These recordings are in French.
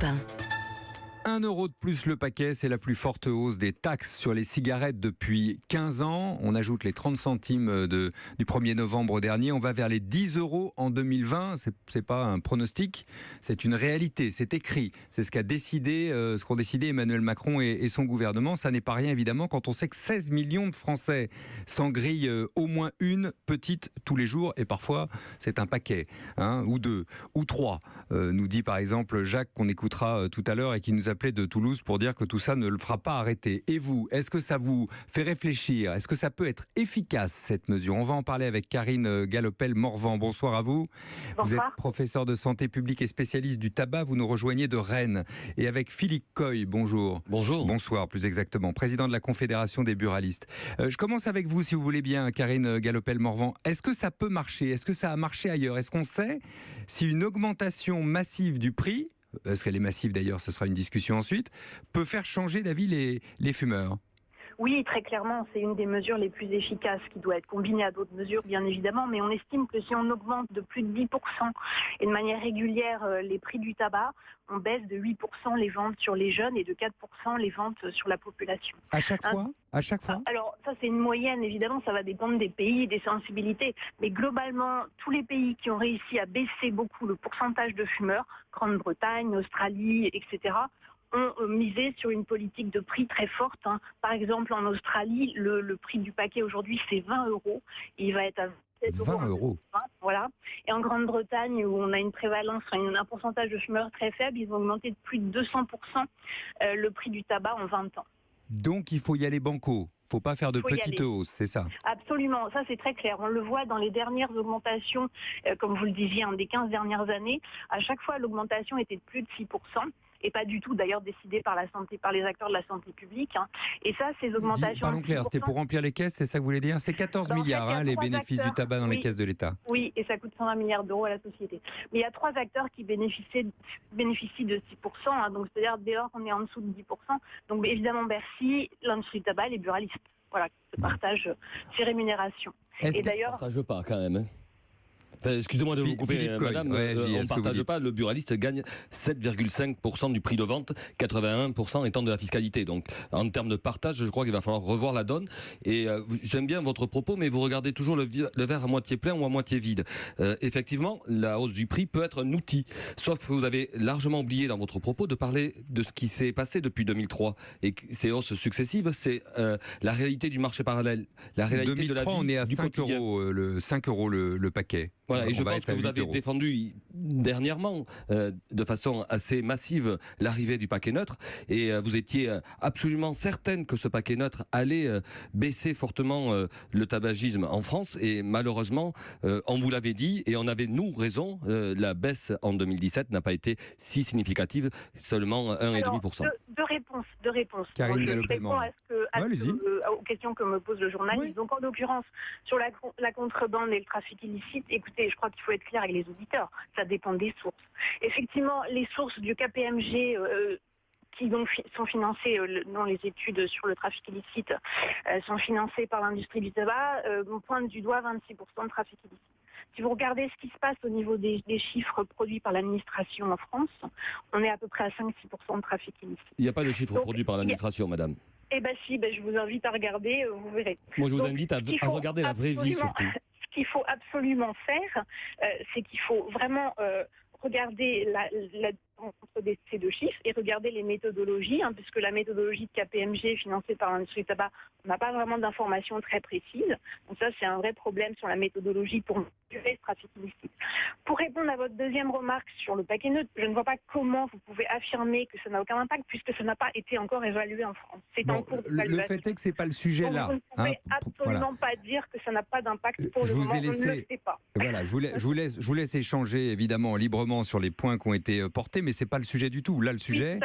Europe 1. 1 € de plus le paquet, c'est la plus forte hausse des taxes sur les cigarettes depuis 15 ans. On ajoute les 30 centimes du 1er novembre dernier. On va vers les 10 € en 2020. C'est pas un pronostic, c'est une réalité, c'est écrit. C'est ce qu'ont décidé Emmanuel Macron et son gouvernement. Ça n'est pas rien évidemment quand on sait que 16 millions de Français s'en grillent au moins une petite tous les jours. Et parfois, c'est un paquet, ou deux, ou trois. Nous dit par exemple Jacques qu'on écoutera tout à l'heure et qui nous appelé de Toulouse pour dire que tout ça ne le fera pas arrêter. Et vous, est-ce que ça vous fait réfléchir? Est-ce que ça peut être efficace cette mesure? On va en parler avec Karine Galopel-Morvan. Bonsoir à vous. Bonsoir. Vous êtes professeur de santé publique et spécialiste du tabac. Vous nous rejoignez de Rennes. Et avec Philippe Coy, bonjour. Bonjour. Bonsoir, plus exactement, président de la Confédération des buralistes. Je commence avec vous, si vous voulez bien, Karine Galopel-Morvan. Est-ce que ça peut marcher? Est-ce que ça a marché ailleurs? Est-ce qu'on sait si une augmentation massive du prix, est-ce qu'elle est massive d'ailleurs, ce sera une discussion ensuite, peut faire changer d'avis les fumeurs? Oui, très clairement, c'est une des mesures les plus efficaces qui doit être combinée à d'autres mesures, bien évidemment, mais on estime que si on augmente de plus de 10% et de manière régulière les prix du tabac, on baisse de 8% les ventes sur les jeunes et de 4% les ventes sur la population. À chaque fois? À chaque fois? Alors, ça c'est une moyenne, évidemment, ça va dépendre des pays, des sensibilités, mais globalement, tous les pays qui ont réussi à baisser beaucoup le pourcentage de fumeurs, Grande-Bretagne, Australie, etc., ont misé sur une politique de prix très forte. Par exemple, en Australie, le prix du paquet aujourd'hui, c'est 20 €. Il va être à 20 €. Voilà. Et en Grande-Bretagne, où on a une prévalence, un pourcentage de fumeurs très faible, ils ont augmenté de plus de 200% le prix du tabac en 20 ans. Donc il faut y aller banco. Il ne faut pas faire de petites hausses, c'est ça? Absolument, ça c'est très clair. On le voit dans les dernières augmentations, comme vous le disiez, des 15 dernières années. À chaque fois, l'augmentation était de plus de 6%. Et pas du tout d'ailleurs décidé par les acteurs de la santé publique. Et ça, ces augmentations... Parlons clair, c'était pour remplir les caisses, c'est ça que vous voulez dire? C'est 14 milliards, les bénéfices du tabac dans les caisses de l'État. Oui, et ça coûte 120 milliards d'euros à la société. Mais il y a 3 acteurs qui bénéficient de 6%, donc c'est-à-dire dès lors qu'on est en dessous de 10%. Donc évidemment Bercy, l'industrie du tabac, les buralistes, voilà, qui partagent ces rémunérations. Et d'ailleurs... On ne partage pas quand même. Excusez-moi de vous couper, madame, on ne partage pas. Le buraliste gagne 7,5% du prix de vente, 81% étant de la fiscalité. Donc, en termes de partage, je crois qu'il va falloir revoir la donne. Et j'aime bien votre propos, mais vous regardez toujours le verre à moitié plein ou à moitié vide. Effectivement, la hausse du prix peut être un outil. Sauf que vous avez largement oublié dans votre propos de parler de ce qui s'est passé depuis 2003. Et ces hausses successives, c'est la réalité du marché parallèle. La réalité 2003, de la vie on est à du 5 quotidien. €, le paquet. Voilà, et je pense que vous avez défendu dernièrement, de façon assez massive, l'arrivée du paquet neutre. Et vous étiez absolument certaine que ce paquet neutre allait baisser fortement le tabagisme en France. Et malheureusement, on vous l'avait dit, et on avait, nous, raison, la baisse en 2017 n'a pas été si significative, seulement 1,5%. Deux réponses. Karine Je réponds aux questions que me pose le journaliste. Oui. Donc en l'occurrence, sur la contrebande et le trafic illicite, écoutez, je crois qu'il faut être clair avec les auditeurs. Ça dépend des sources. Effectivement, les sources du KPMG qui donc sont financées dans les études sur le trafic illicite sont financées par l'industrie du tabac, pointent du doigt 26% de trafic illicite. Si vous regardez ce qui se passe au niveau des chiffres produits par l'administration en France, on est à peu près à 5-6% de trafic illicite. Il n'y a pas de chiffres produits par l'administration, madame. Eh bien si, je vous invite à regarder, vous verrez. Moi je vous invite à regarder la vraie vie surtout. Ce qu'il faut absolument faire, c'est qu'il faut vraiment regarder la entre ces deux chiffres et regarder les méthodologies, puisque la méthodologie de KPMG financée par l'industrie du tabac, on n'a pas vraiment d'informations très précises. Donc ça, c'est un vrai problème sur la méthodologie pour mesurer ce trafic illicite. Pour répondre à votre deuxième remarque sur le paquet neutre, je ne vois pas comment vous pouvez affirmer que ça n'a aucun impact, puisque ça n'a pas été encore évalué en France. C'est en cours d'évaluation. Le fait est que ce n'est pas le sujet là. Vous ne pouvez absolument pas dire que ça n'a pas d'impact pour le moment, on ne le sait pas. Voilà, je vous laisse échanger évidemment librement sur les points qui ont été portés, mais c'est pas le sujet du tout. Là, le sujet,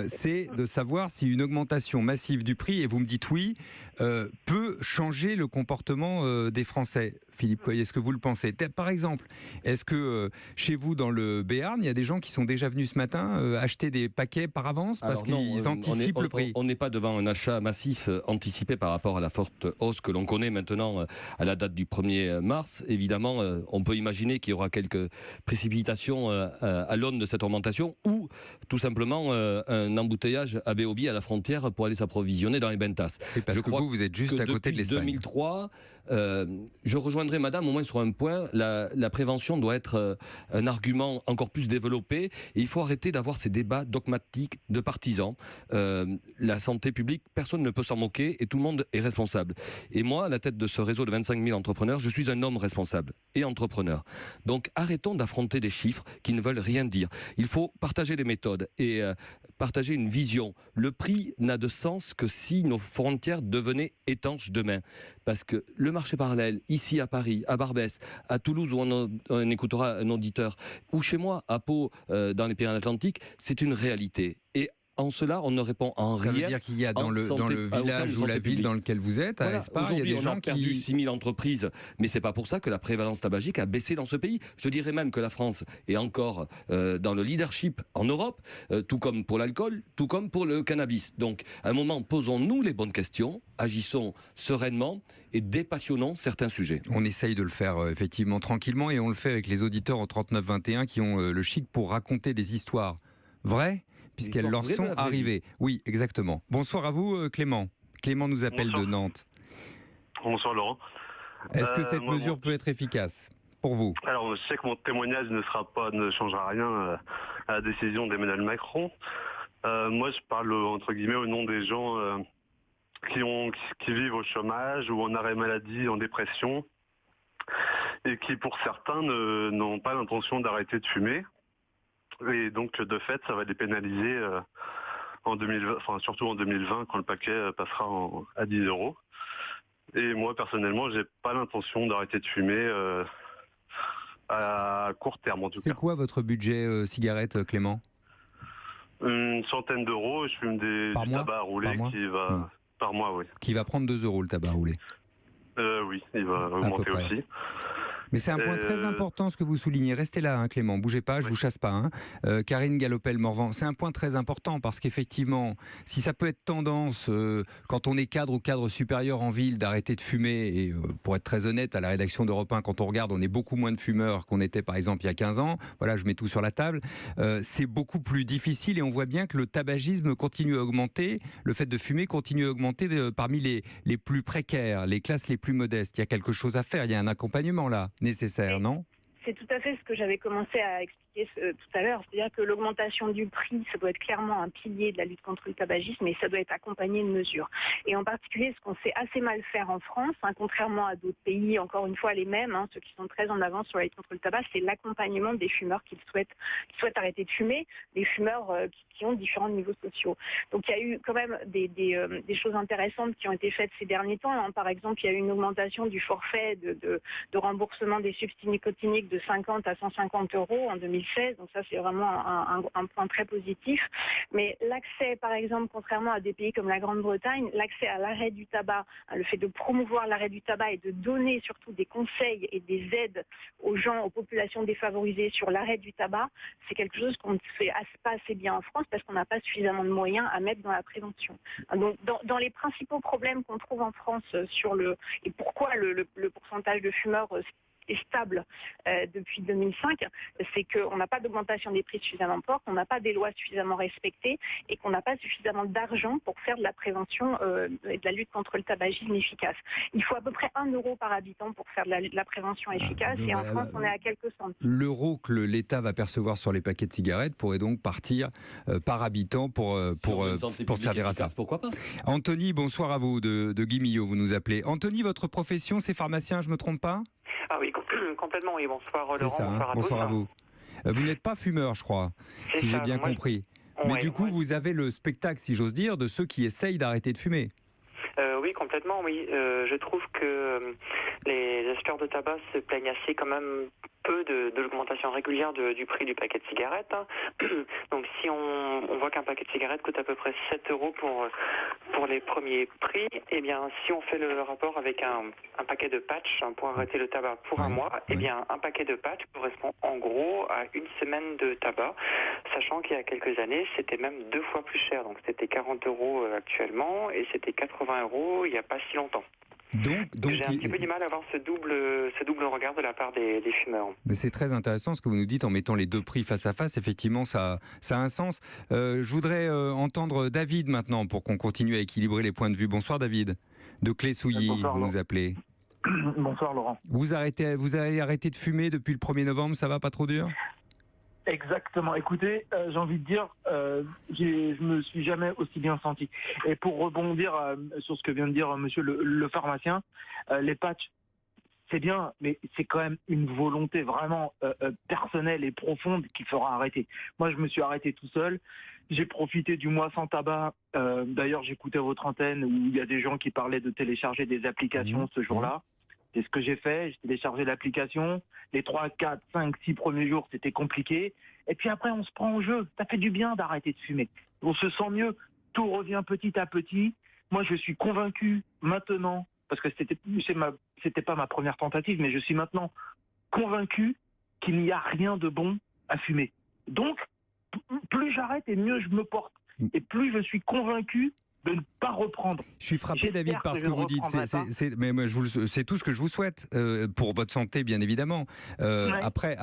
c'est de savoir si une augmentation massive du prix, et vous me dites oui, peut changer le comportement des Français. Philippe Coy, est-ce que vous le pensez? Par exemple, est-ce que chez vous, dans le Béarn, il y a des gens qui sont déjà venus ce matin acheter des paquets par avance parce qu'ils anticipent le prix? On n'est pas devant un achat massif anticipé par rapport à la forte hausse que l'on connaît maintenant à la date du 1er mars. Évidemment, on peut imaginer qu'il y aura quelques précipitations à l'aune de cette augmentation ou tout simplement un embouteillage à Béobi à la frontière pour aller s'approvisionner dans les Bentas. Parce que vous êtes juste à côté de l'Espagne. 2003, je rejoindrai madame au moins sur un point, la prévention doit être un argument encore plus développé et il faut arrêter d'avoir ces débats dogmatiques de partisans. La santé publique, personne ne peut s'en moquer et tout le monde est responsable. Et moi, à la tête de ce réseau de 25 000 entrepreneurs, je suis un homme responsable et entrepreneur. Donc arrêtons d'affronter des chiffres qui ne veulent rien dire. Il faut partager des méthodes et partager une vision. Le prix n'a de sens que si nos frontières devenaient étanches demain. Parce que le marché parallèle, ici à Paris, à Barbès, à Toulouse où on écoutera un auditeur, ou chez moi, à Pau, dans les Pyrénées-Atlantiques, c'est une réalité. Et en cela, on ne répond en rien. Ça veut dire qu'il y a dans le village ou la ville dans lequel vous êtes, à Espars, il y a des gens qui... on a perdu 6 000 entreprises, mais c'est pas pour ça que la prévalence tabagique a baissé dans ce pays. Je dirais même que la France est encore dans le leadership en Europe, tout comme pour l'alcool, tout comme pour le cannabis. Donc, à un moment, posons-nous les bonnes questions, agissons sereinement et dépassionnons certains sujets. On essaye de le faire effectivement tranquillement et on le fait avec les auditeurs au 39-21 qui ont le chic pour raconter des histoires vraies, puisqu'elles leur sont arrivées. Oui, exactement. Bonsoir à vous, Clément. Clément nous appelle de Nantes. Bonsoir, Laurent. Est-ce que cette mesure peut être efficace pour vous? Alors, je sais que mon témoignage ne changera rien à la décision d'Emmanuel Macron. Moi, je parle, entre guillemets, au nom des gens qui vivent au chômage ou en arrêt maladie, en dépression, et qui, pour certains, n'ont pas l'intention d'arrêter de fumer. Et donc, de fait, ça va les pénaliser en 2020, enfin, surtout en 2020, quand le paquet passera à 10 €. Et moi, personnellement, j'ai pas l'intention d'arrêter de fumer à court terme, en tout cas. C'est quoi votre budget cigarette, Clément? Une centaine d'euros. Je fume du tabac à rouler par mois, oui. Qui va prendre 2 € le tabac à rouler? Oui, il va augmenter aussi. Mais c'est un point très important ce que vous soulignez. Restez là, hein, Clément, bougez pas, je vous chasse pas. Karine Galopel-Morvan, c'est un point très important parce qu'effectivement, si ça peut être tendance quand on est cadre ou cadre supérieur en ville d'arrêter de fumer, et pour être très honnête, à la rédaction d'Europe 1, quand on regarde, on est beaucoup moins de fumeurs qu'on était par exemple il y a 15 ans. Voilà, je mets tout sur la table. C'est beaucoup plus difficile et on voit bien que le tabagisme continue à augmenter. Le fait de fumer continue à augmenter parmi les plus précaires, les classes les plus modestes. Il y a quelque chose à faire, il y a un accompagnement là nécessaire, non? C'est tout à fait ce que j'avais commencé à expliquer tout à l'heure. C'est-à-dire que l'augmentation du prix, ça doit être clairement un pilier de la lutte contre le tabagisme et ça doit être accompagné de mesures. Et en particulier, ce qu'on sait assez mal faire en France, contrairement à d'autres pays, encore une fois les mêmes, ceux qui sont très en avance sur la lutte contre le tabac, c'est l'accompagnement des fumeurs qui souhaitent arrêter de fumer, des fumeurs qui ont différents niveaux sociaux. Donc il y a eu quand même des choses intéressantes qui ont été faites ces derniers temps. Par exemple, il y a eu une augmentation du forfait de remboursement des substituts nicotiniques de 50 à 150 € en 2016. Donc ça, c'est vraiment un point très positif. Mais l'accès, par exemple, contrairement à des pays comme la Grande-Bretagne, l'accès à l'arrêt du tabac, le fait de promouvoir l'arrêt du tabac et de donner surtout des conseils et des aides aux gens, aux populations défavorisées sur l'arrêt du tabac, c'est quelque chose qu'on ne fait pas assez bien en France parce qu'on n'a pas suffisamment de moyens à mettre dans la prévention. Donc, dans les principaux problèmes qu'on trouve en France et pourquoi le pourcentage de fumeurs est stable depuis 2005, c'est qu'on n'a pas d'augmentation des prix suffisamment forte, on n'a pas des lois suffisamment respectées et qu'on n'a pas suffisamment d'argent pour faire de la prévention et de la lutte contre le tabagisme efficace. Il faut à peu près 1 € par habitant pour faire de la prévention efficace et en France on est à quelques centimes. L'euro que l'État va percevoir sur les paquets de cigarettes pourrait donc partir par habitant pour servir à ça. Pourquoi pas? Anthony, bonsoir à vous de Guimillot, vous nous appelez. Anthony, votre profession c'est pharmacien, je ne me trompe pas? Ah oui, complètement, oui. Bonsoir Laurent, bonsoir à vous. Vous n'êtes pas fumeur, je crois, si j'ai bien compris. Mais du coup, vous avez le spectacle, si j'ose dire, de ceux qui essayent d'arrêter de fumer. Oui, complètement, oui. Je trouve que les acheteurs de tabac se plaignent assez quand même peu de l'augmentation régulière du prix du paquet de cigarettes. Donc si on voit qu'un paquet de cigarettes coûte à peu près 7 € pour les premiers prix. Eh bien, si on fait le rapport avec un paquet de patchs pour arrêter le tabac pour un mois, eh bien, un paquet de patchs correspond en gros à une semaine de tabac, sachant qu'il y a quelques années, c'était même 2 fois plus cher. Donc, c'était 40 € actuellement et c'était 80 € il n'y a pas si longtemps. Donc j'ai un petit peu du mal à avoir ce double regard de la part des fumeurs. Mais c'est très intéressant ce que vous nous dites en mettant les deux prix face à face. Effectivement, ça a un sens. Je voudrais entendre David maintenant pour qu'on continue à équilibrer les points de vue. Bonsoir David, de Clé-Souilly, vous nous appelez. Bonsoir Laurent. Vous avez arrêté de fumer depuis le 1er novembre, ça va pas trop dur ? Exactement. Écoutez, j'ai envie de dire, je me suis jamais aussi bien senti. Et pour rebondir sur ce que vient de dire monsieur le pharmacien, les patchs, c'est bien, mais c'est quand même une volonté vraiment personnelle et profonde qui fera arrêter. Moi, je me suis arrêté tout seul. J'ai profité du mois sans tabac. D'ailleurs, j'écoutais votre antenne où il y a des gens qui parlaient de télécharger des applications ce jour-là. C'est ce que j'ai fait, j'ai téléchargé l'application. Les 3, 4, 5, 6 premiers jours, c'était compliqué. Et puis après, on se prend au jeu. Ça fait du bien d'arrêter de fumer. On se sent mieux. Tout revient petit à petit. Moi, je suis convaincu maintenant, parce que c'était pas ma première tentative, mais je suis maintenant convaincu qu'il n'y a rien de bon à fumer. Donc, plus j'arrête et mieux je me porte. Et plus je suis convaincu de ne pas reprendre. Je suis frappé, David, par ce que vous dites. Mais moi, c'est tout ce que je vous souhaite pour votre santé, bien évidemment. Après,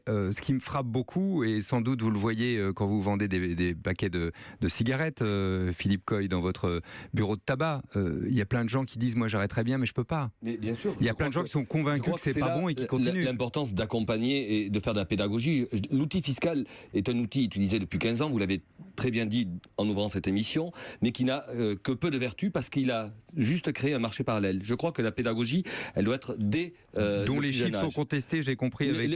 ce qui me frappe beaucoup, et sans doute vous le voyez quand vous vendez des paquets de cigarettes, Philippe Coy, dans votre bureau de tabac, il y a plein de gens qui disent moi j'arrêterais bien, mais je peux pas. Mais bien sûr. Il y a plein de gens qui sont convaincus que c'est pas bon et qui continuent. L'importance d'accompagner et de faire de la pédagogie. L'outil fiscal est un outil utilisé depuis 15 ans. Vous l'avez très bien dit en ouvrant cette émission, mais qui n'a que peu de vertu parce qu'il a juste créé un marché parallèle. Je crois que la pédagogie, elle doit être dont les chiffres sont contestés, j'ai compris, avec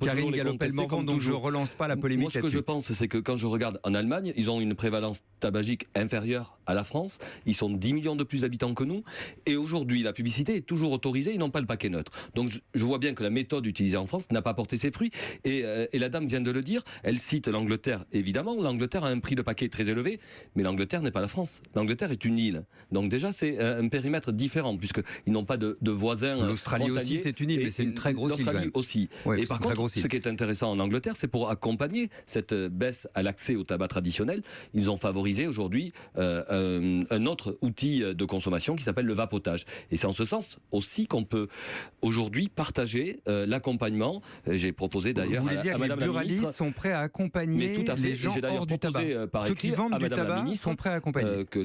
Karine Galopel-Morvan, donc je ne relance pas la polémique. Moi, ce que je pense, c'est que quand je regarde en Allemagne, ils ont une prévalence tabagique inférieure à la France. Ils sont 10 millions de plus d'habitants que nous. Et aujourd'hui, la publicité est toujours autorisée. Ils n'ont pas le paquet neutre. Donc, je vois bien que la méthode utilisée en France n'a pas porté ses fruits. Et la dame vient de le dire. Elle cite l'Angleterre, évidemment. L'Angleterre a un prix de paquet très élevé. Mais l'Angleterre n'est pas la France. L'Angleterre est une île. Donc, déjà, c'est un périmètre différent puisqu'ils n'ont pas de voisins. L'Australie aussi, c'est une île, mais c'est une très grosse île. L'Australie aussi. Ouais, et par contre, ce qui est intéressant en Angleterre, c'est pour accompagner cette baisse à l'accès au tabac traditionnel, ils ont favorisé aujourd'hui un autre outil de consommation qui s'appelle le vapotage. Et c'est en ce sens aussi qu'on peut aujourd'hui partager l'accompagnement. J'ai proposé d'ailleurs à Madame la ministre. Les buralistes sont prêts à accompagner les gens hors du tabac. Ceux qui vendent du tabac sont prêts à accompagner. Que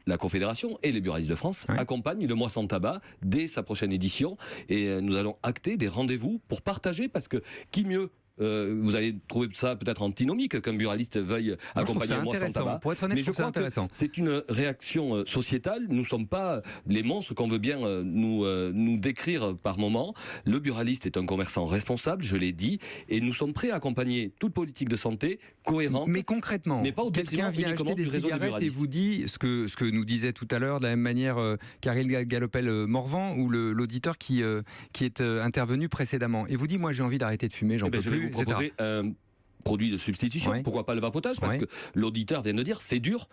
la Confédération et les buralistes de France accompagnent le mois sans tabac dès sa prochaine édition. Et nous allons acter des rendez-vous pour partager, parce que qui mieux vous allez trouver ça peut-être antinomique qu'un buraliste veuille accompagner le mois sans tabac. Pour être honnête, mais je crois que c'est une réaction sociétale. Nous ne sommes pas les monstres qu'on veut bien nous décrire par moment. Le buraliste est un commerçant responsable, je l'ai dit, et nous sommes prêts à accompagner toute politique de santé cohérente. Mais concrètement, quelqu'un vient acheter des cigarettes et vous dit ce que nous disait tout à l'heure, de la même manière Karine Galopel-Morvan ou l'auditeur qui est intervenu précédemment, et vous dit moi j'ai envie d'arrêter de fumer, j'en peux plus. Proposer un produit de substitution, pourquoi pas le vapotage, parce que l'auditeur vient de dire c'est dur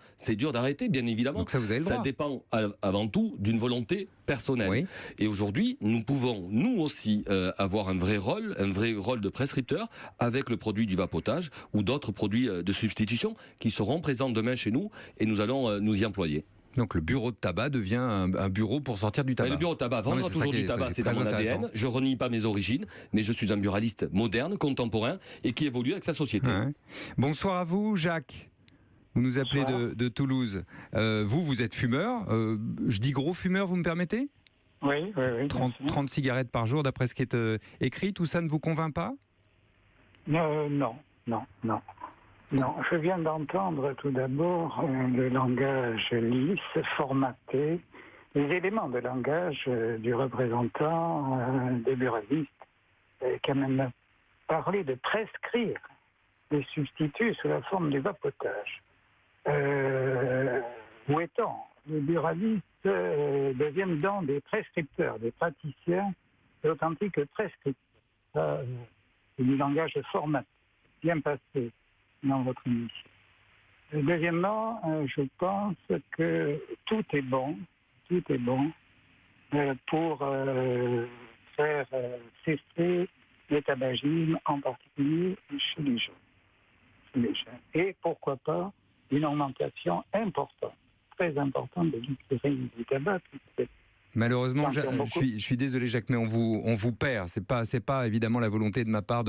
d'arrêter, bien évidemment. Donc ça, vous avez le droit. Ça dépend avant tout d'une volonté personnelle. Et aujourd'hui, nous pouvons nous aussi avoir un vrai rôle de prescripteur avec le produit du vapotage ou d'autres produits de substitution qui seront présents demain chez nous, et nous allons nous y employer. Donc le bureau de tabac devient un bureau pour sortir du tabac. Le bureau de tabac, vendre toujours du tabac, c'est dans mon ADN. Je renie pas mes origines, mais je suis un buraliste moderne, contemporain et qui évolue avec sa société. Ouais. Bonsoir à vous, Jacques. Vous nous appelez de Toulouse. Vous êtes fumeur. Je dis gros fumeur, vous me permettez ? Oui. 30 cigarettes par jour, d'après ce qui est écrit. Tout ça ne vous convainc pas ? Non. Non, je viens d'entendre tout d'abord le langage lisse, formaté, les éléments de langage du représentant des buralistes, qui a même parlé de prescrire des substituts sous la forme du vapotage. Où est-on ? Les buralistes deviennent donc des prescripteurs, des praticiens authentiques prescripteurs. C'est du langage formaté, bien passé dans votre émission. Deuxièmement, je pense que tout est bon pour faire cesser le tabagisme, en particulier chez les jeunes. Et pourquoi pas une augmentation importante, très importante de l'usage du tabac. Malheureusement, je suis désolé Jacques, mais on vous perd. C'est pas évidemment la volonté de ma part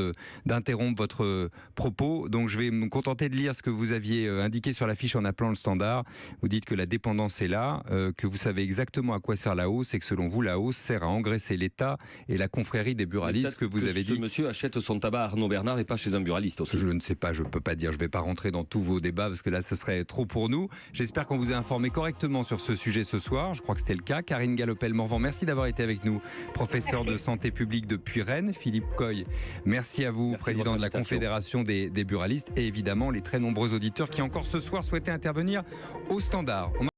d'interrompre votre propos. Donc je vais me contenter de lire ce que vous aviez indiqué sur l'affiche en appelant le standard. Vous dites que la dépendance est là, que vous savez exactement à quoi sert la hausse et que selon vous la hausse sert à engraisser l'État et la confrérie des buralistes que vous avez dit. Ce monsieur achète son tabac à Arnaud Bernard et pas chez un buraliste aussi. Je ne sais pas, je peux pas dire. Je vais pas rentrer dans tous vos débats parce que là ce serait trop pour nous. J'espère qu'on vous a informé correctement sur ce sujet ce soir. Je crois que c'était le cas. Karine Galopel-Morvan, merci d'avoir été avec nous. Professeur de santé publique depuis Rennes. Philippe Coy, merci à vous, président de la Confédération des buralistes. Et évidemment, les très nombreux auditeurs qui encore ce soir souhaitaient intervenir au standard.